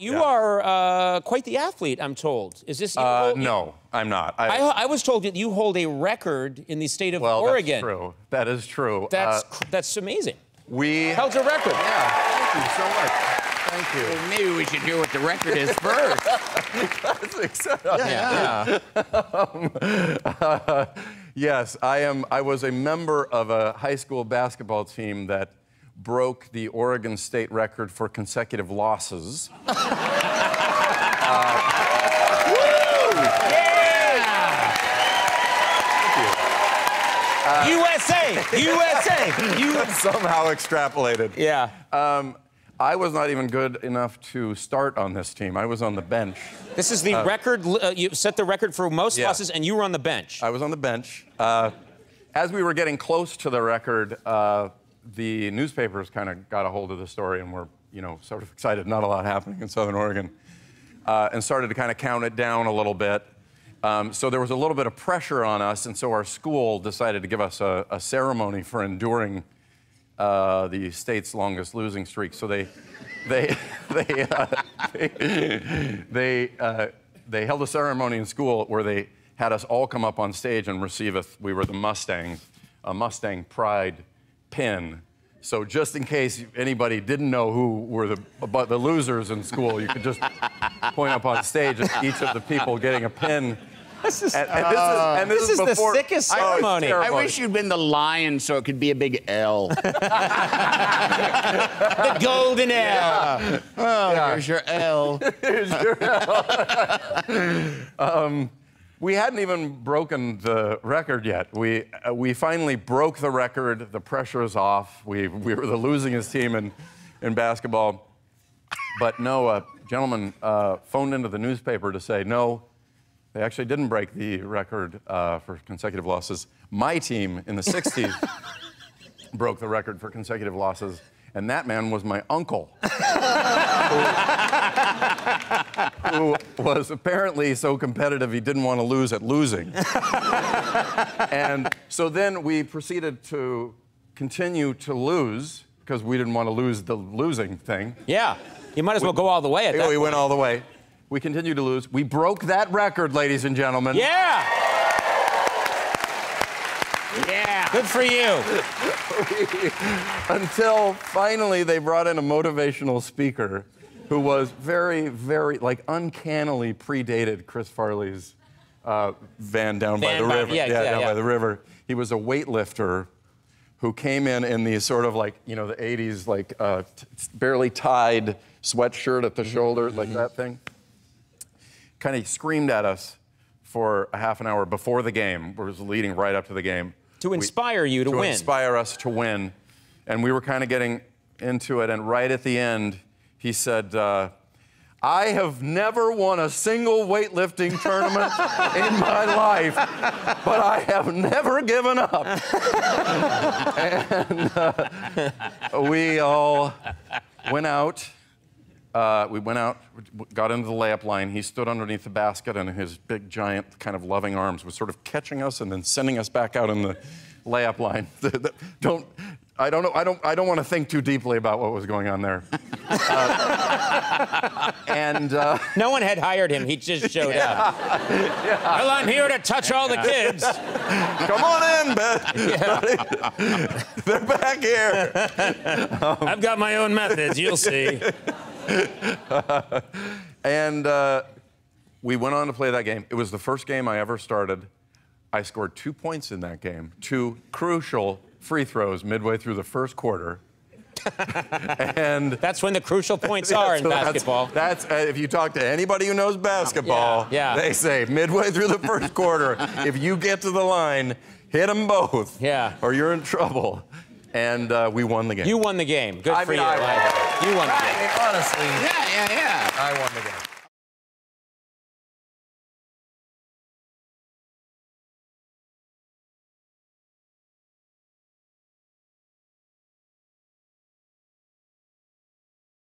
You are quite the athlete, I'm told. Is this... No, I'm not. I was told that you hold a record in the state of Oregon. That's true. That is true. That's amazing. We held a record. Yeah, thank you so much. Thank you. Well, maybe we should hear what the record is first. Yes, I was a member of a high school basketball team that broke the Oregon state record for consecutive losses. USA! USA! You somehow extrapolated. Yeah. I was not even good enough to start on this team. I was on the bench. This is the record. You set the record for most losses, and you were on the bench. I was on the bench. As we were getting close to the record, the newspapers kind of got a hold of the story and were, sort of excited. Not a lot happening in Southern Oregon, and started to kind of count it down a little bit. So there was a little bit of pressure on us, and so our school decided to give us a ceremony for enduring the state's longest losing streak. So they held a ceremony in school where they had us all come up on stage and receive we were the Mustangs, a Mustang Pride pin. So just in case anybody didn't know who were the losers in school, you could just point up on stage at each of the people getting a pin. This is before, the sickest ceremony. I wish you'd been the lion so it could be a big L. The golden L. Here's your L. Here's your L. We hadn't even broken the record yet. We finally broke the record. The pressure is off. We were the losingest team in basketball. But no, a gentleman phoned into the newspaper to say, no, they actually didn't break the record for consecutive losses. My team in the 60s broke the record for consecutive losses, and that man was my uncle, who was apparently so competitive he didn't want to lose at losing. And so then we proceeded to continue to lose, because we didn't want to lose the losing thing. Yeah, you might as well go all the way at that We point. went all the way. We continued to lose. We broke that record, ladies and gentlemen. Yeah! Yeah! Good for you. Until finally they brought in a motivational speaker who was very, very, uncannily predated Chris Farley's van down by the river. Down by the river. He was a weightlifter who came in these sort of the 80s, barely tied sweatshirt at the shoulder, like that thing. Kind of screamed at us for a half an hour before the game. We was leading right up to the game. To inspire you to win. To inspire us to win. And we were kind of getting into it, and right at the end, he said, I have never won a single weightlifting tournament in my life, but I have never given up. And we all went out. We went out, got into the layup line. He stood underneath the basket, and his big, giant, kind of loving arms was sort of catching us and then sending us back out in the layup line. I don't want to think too deeply about what was going on there. No one had hired him. He just showed up. Yeah. Well, I'm here to touch all the kids. Come on in, Beth. Yeah. They're back here. I've got my own methods. You'll see. And we went on to play that game. It was the first game I ever started. I scored 2 points in that game, 2 crucial free throws midway through the first quarter. And that's when the crucial points are in basketball. That's if you talk to anybody who knows basketball, they say midway through the first quarter, if you get to the line, hit them both, or you're in trouble. And we won the game. You won the game. Good for you. You won the game. Honestly. Yeah. I won the game.